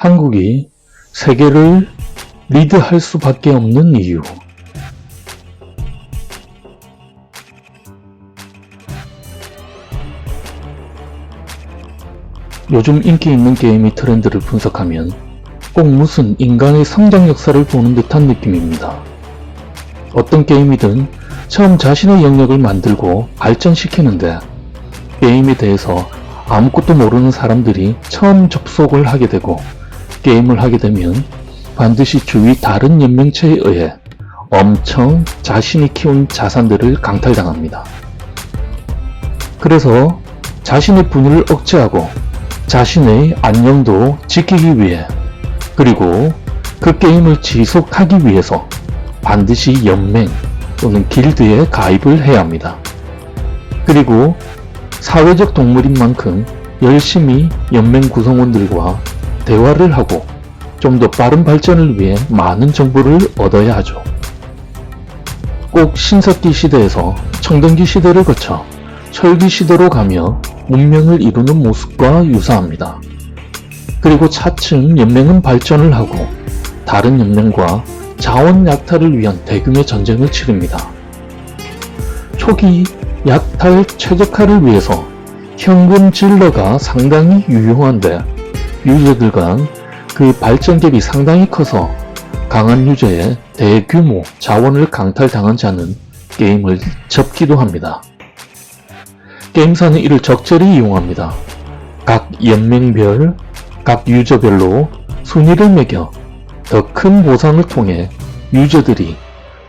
한국이 세계를 리드할 수밖에 없는 이유. 요즘 인기 있는 게임의 트렌드를 분석하면 꼭 무슨 인간의 성장 역사를 보는 듯한 느낌입니다. 어떤 게임이든 처음 자신의 영역을 만들고 발전시키는데 게임에 대해서 아무것도 모르는 사람들이 처음 접속을 하게 되고 게임을 하게 되면 반드시 주위 다른 연맹체에 의해 엄청 자신이 키운 자산들을 강탈당합니다. 그래서 자신의 분열을 억제하고 자신의 안녕도 지키기 위해, 그리고 그 게임을 지속하기 위해서 반드시 연맹 또는 길드에 가입을 해야 합니다. 그리고 사회적 동물인 만큼 열심히 연맹 구성원들과 대화를 하고 좀 더 빠른 발전을 위해 많은 정보를 얻어야 하죠. 꼭 신석기 시대에서 청동기 시대를 거쳐 철기 시대로 가며 문명을 이루는 모습과 유사합니다. 그리고 차츰 연맹은 발전을 하고 다른 연맹과 자원 약탈을 위한 대규모 전쟁을 치릅니다. 초기 약탈 최적화를 위해서 현금 질러가 상당히 유용한데 유저들 간 그 발전 갭이 상당히 커서 강한 유저의 대규모 자원을 강탈당한 자는 게임을 접기도 합니다. 게임사는 이를 적절히 이용합니다. 각 연맹별, 각 유저별로 순위를 매겨 더 큰 보상을 통해 유저들이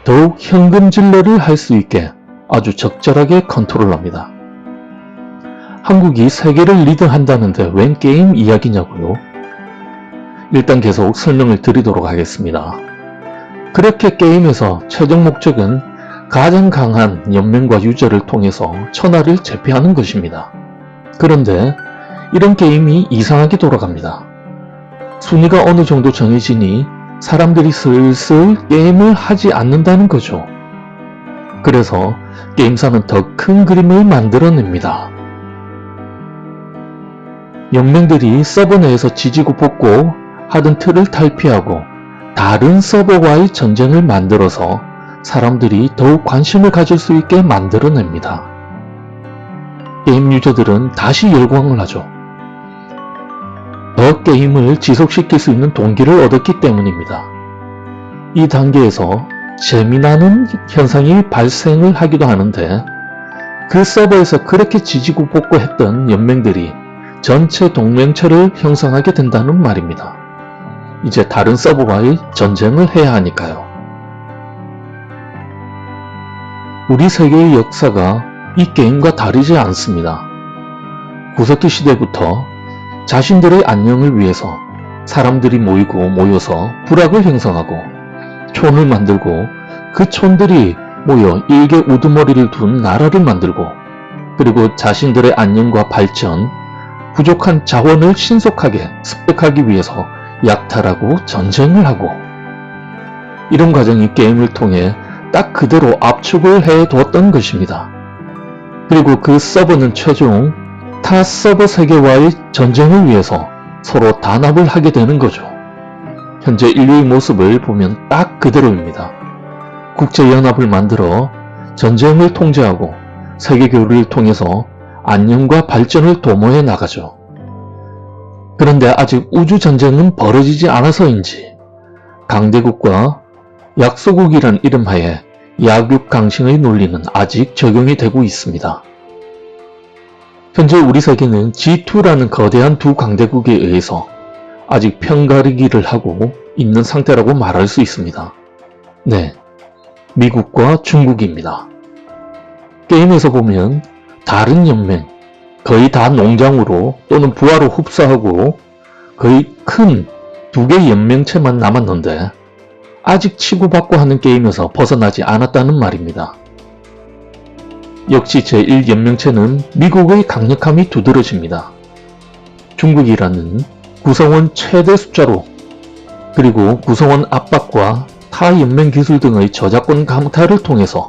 더욱 현금 질러를 할 수 있게 아주 적절하게 컨트롤합니다. 한국이 세계를 리드한다는데 웬 게임 이야기냐고요? 일단 계속 설명을 드리도록 하겠습니다. 그렇게 게임에서 최종 목적은 가장 강한 연맹과 유저를 통해서 천하를 제패하는 것입니다. 그런데 이런 게임이 이상하게 돌아갑니다. 순위가 어느 정도 정해지니 사람들이 슬슬 게임을 하지 않는다는 거죠. 그래서 게임사는 더 큰 그림을 만들어냅니다. 연맹들이 서버 내에서 지지고 볶고 하던 틀을 탈피하고 다른 서버와의 전쟁을 만들어서 사람들이 더욱 관심을 가질 수 있게 만들어냅니다. 게임 유저들은 다시 열광을 하죠. 더 게임을 지속시킬 수 있는 동기를 얻었기 때문입니다. 이 단계에서 재미나는 현상이 발생을 하기도 하는데 그 서버에서 그렇게 지지고 볶고 했던 연맹들이 전체 동맹체를 형성하게 된다는 말입니다. 이제 다른 서버와의 전쟁을 해야 하니까요. 우리 세계의 역사가 이 게임과 다르지 않습니다. 구석기 시대부터 자신들의 안녕을 위해서 사람들이 모여서 부락을 형성하고 촌을 만들고 그 촌들이 모여 일개 우두머리를 둔 나라를 만들고 그리고 자신들의 안녕과 발전, 부족한 자원을 신속하게 습득하기 위해서 약탈하고 전쟁을 하고, 이런 과정이 게임을 통해 딱 그대로 압축을 해두었던 것입니다. 그리고 그 서버는 최종 타 서버 세계와의 전쟁을 위해서 서로 단합을 하게 되는 거죠. 현재 인류의 모습을 보면 딱 그대로입니다. 국제연합을 만들어 전쟁을 통제하고 세계교류를 통해서 안녕과 발전을 도모해 나가죠. 그런데 아직 우주전쟁은 벌어지지 않아서인지 강대국과 약소국이란 이름하에 약육강식의 논리는 아직 적용이 되고 있습니다. 현재 우리 세계는 G2라는 거대한 두 강대국에 의해서 아직 편가르기를 하고 있는 상태라고 말할 수 있습니다. 네, 미국과 중국입니다. 게임에서 보면 다른 연맹, 거의 다 농장으로 또는 부하로 흡수하고 거의 큰 두 개의 연맹체만 남았는데 아직 치고받고 하는 게임에서 벗어나지 않았다는 말입니다. 역시 제1연맹체는 미국의 강력함이 두드러집니다. 중국이라는 구성원 최대 숫자로, 그리고 구성원 압박과 타 연맹 기술 등의 저작권 강탈을 통해서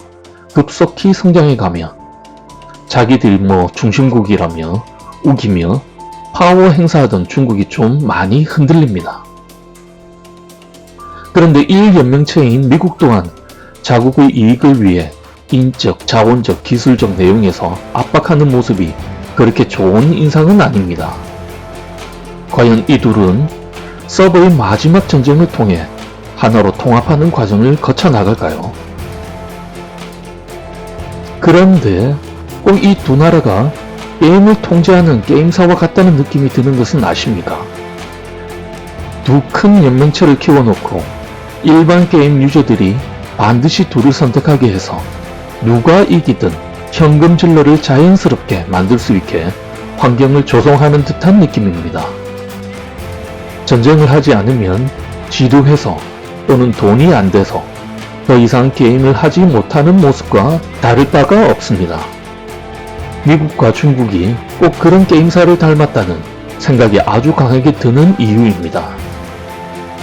급속히 성장해가며 자기들 중심국이라며 우기며 파워 행사하던 중국이 좀 많이 흔들립니다. 그런데 일연맹체인 미국 또한 자국의 이익을 위해 인적, 자원적, 기술적 내용에서 압박하는 모습이 그렇게 좋은 인상은 아닙니다. 과연 이 둘은 서버의 마지막 전쟁을 통해 하나로 통합하는 과정을 거쳐 나갈까요? 그런데 꼭 이 두 나라가 게임을 통제하는 게임사와 같다는 느낌이 드는 것은 아십니까? 두 큰 연맹체를 키워놓고 일반 게임 유저들이 반드시 둘을 선택하게 해서 누가 이기든 현금 질러를 자연스럽게 만들 수 있게 환경을 조성하는 듯한 느낌입니다. 전쟁을 하지 않으면 지루해서 또는 돈이 안 돼서 더 이상 게임을 하지 못하는 모습과 다를 바가 없습니다. 미국과 중국이 꼭 그런 게임사를 닮았다는 생각이 아주 강하게 드는 이유입니다.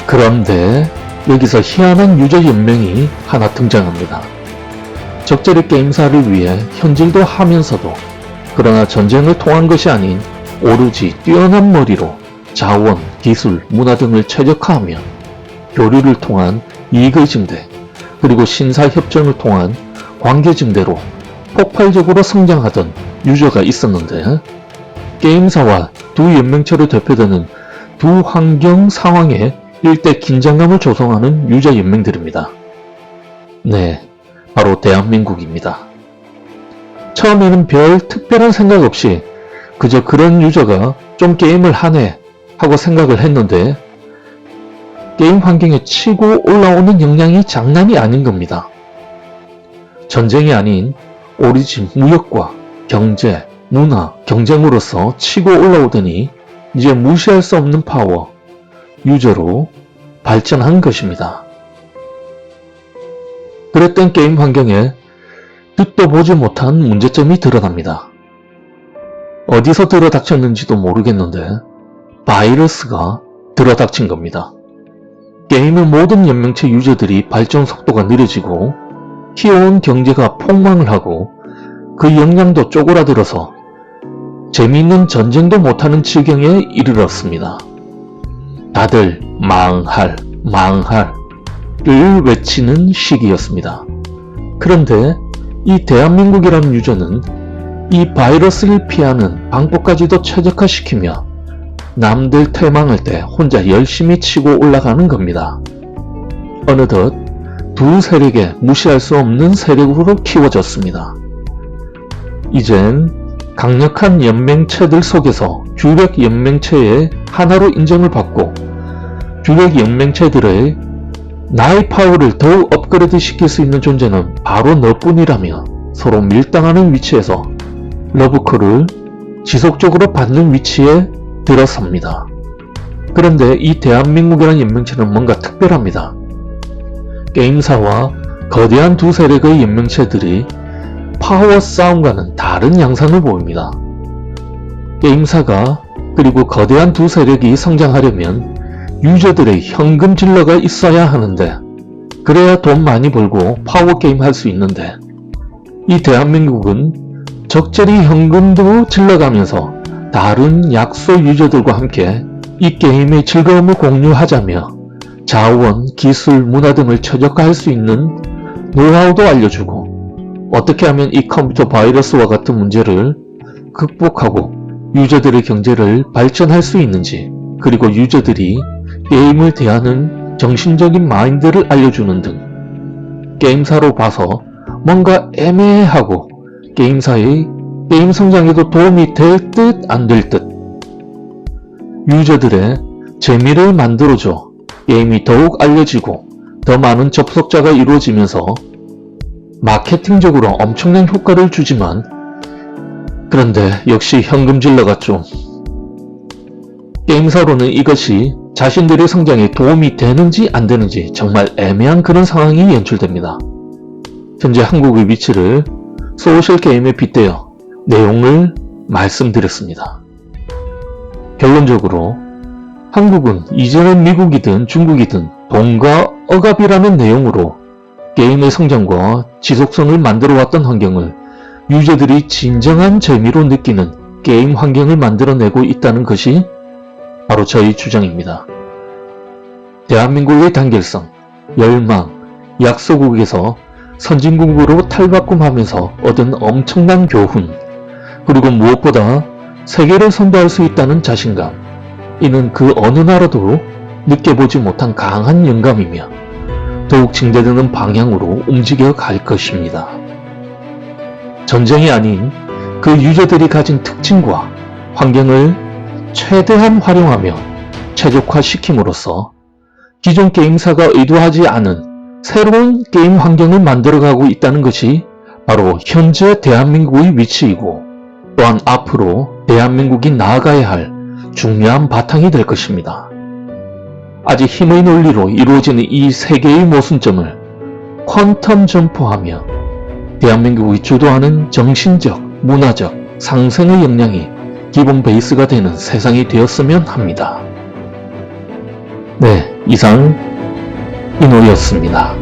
그런데 여기서 희한한 유저 연맹이 하나 등장합니다. 적절히 게임사를 위해 현질도 하면서도 그러나 전쟁을 통한 것이 아닌 오로지 뛰어난 머리로 자원, 기술, 문화 등을 최적화하며 교류를 통한 이익의 증대 그리고 신사협정을 통한 관계 증대로 폭발적으로 성장하던 유저가 있었는데 게임사와 두 연맹체로 대표되는 두 환경 상황에 일대 긴장감을 조성하는 유저 연맹들입니다. 네, 바로 대한민국입니다. 처음에는 별 특별한 생각 없이 그저 그런 유저가 좀 게임을 하네 하고 생각을 했는데 게임 환경에 치고 올라오는 역량이 장난이 아닌 겁니다. 전쟁이 아닌 오로지 무역과 경제, 문화, 경쟁으로서 치고 올라오더니 이제 무시할 수 없는 파워, 유저로 발전한 것입니다. 그랬던 게임 환경에 듣도 보지 못한 문제점이 드러납니다. 어디서 들어닥쳤는지도 모르겠는데 바이러스가 들어닥친 겁니다. 게임의 모든 연맹체 유저들이 발전 속도가 느려지고 키워온 경제가 폭망을 하고 그 역량도 쪼그라들어서 재미있는 전쟁도 못하는 지경에 이르렀습니다. 다들 망할을 외치는 시기였습니다. 그런데 이 대한민국이라는 유저는 이 바이러스를 피하는 방법까지도 최적화시키며 남들 퇴망할 때 혼자 열심히 치고 올라가는 겁니다. 어느덧 두 세력에 무시할 수 없는 세력으로 키워졌습니다. 이젠 강력한 연맹체들 속에서 주력 연맹체의 하나로 인정을 받고 주력 연맹체들의 나의 파워를 더욱 업그레이드 시킬 수 있는 존재는 바로 너뿐이라며 서로 밀당하는 위치에서 러브콜을 지속적으로 받는 위치에 들어섭니다. 그런데 이 대한민국이라는 연맹체는 뭔가 특별합니다. 게임사와 거대한 두 세력의 연맹체들이 파워 싸움과는 다른 양상을 보입니다. 게임사가 그리고 거대한 두 세력이 성장하려면 유저들의 현금 질러가 있어야 하는데 그래야 돈 많이 벌고 파워 게임 할 수 있는데 이 대한민국은 적절히 현금도 질러가면서 다른 약소 유저들과 함께 이 게임의 즐거움을 공유하자며 자원, 기술, 문화 등을 최적화할 수 있는 노하우도 알려주고 어떻게 하면 이 컴퓨터 바이러스와 같은 문제를 극복하고 유저들의 경제를 발전할 수 있는지 그리고 유저들이 게임을 대하는 정신적인 마인드를 알려주는 등 게임사로 봐서 뭔가 애매하고 게임사의 게임 성장에도 도움이 될 듯 안 될 듯 유저들의 재미를 만들어줘 게임이 더욱 알려지고 더 많은 접속자가 이루어지면서 마케팅적으로 엄청난 효과를 주지만 그런데 역시 현금 질러가 좀 게임사로는 이것이 자신들의 성장에 도움이 되는지 안 되는지 정말 애매한 그런 상황이 연출됩니다. 현재 한국의 위치를 소셜게임에 빗대어 내용을 말씀드렸습니다. 결론적으로 한국은 이전엔 미국이든 중국이든 돈과 억압이라는 내용으로 게임의 성장과 지속성을 만들어왔던 환경을 유저들이 진정한 재미로 느끼는 게임 환경을 만들어내고 있다는 것이 바로 저희 주장입니다. 대한민국의 단결성, 열망, 약소국에서 선진국으로 탈바꿈하면서 얻은 엄청난 교훈, 그리고 무엇보다 세계를 선도할 수 있다는 자신감, 이는 그 어느 나라도 느껴보지 못한 강한 영감이며 더욱 증대되는 방향으로 움직여 갈 것입니다. 전쟁이 아닌 그 유저들이 가진 특징과 환경을 최대한 활용하며 최적화시킴으로써 기존 게임사가 의도하지 않은 새로운 게임 환경을 만들어가고 있다는 것이 바로 현재 대한민국의 위치이고, 또한 앞으로 대한민국이 나아가야 할 중요한 바탕이 될 것입니다. 아직 힘의 논리로 이루어지는 이 세계의 모순점을 퀀텀 점프하며 대한민국이 주도하는 정신적, 문화적 상생의 역량이 기본 베이스가 되는 세상이 되었으면 합니다. 네, 이상 이노리였습니다.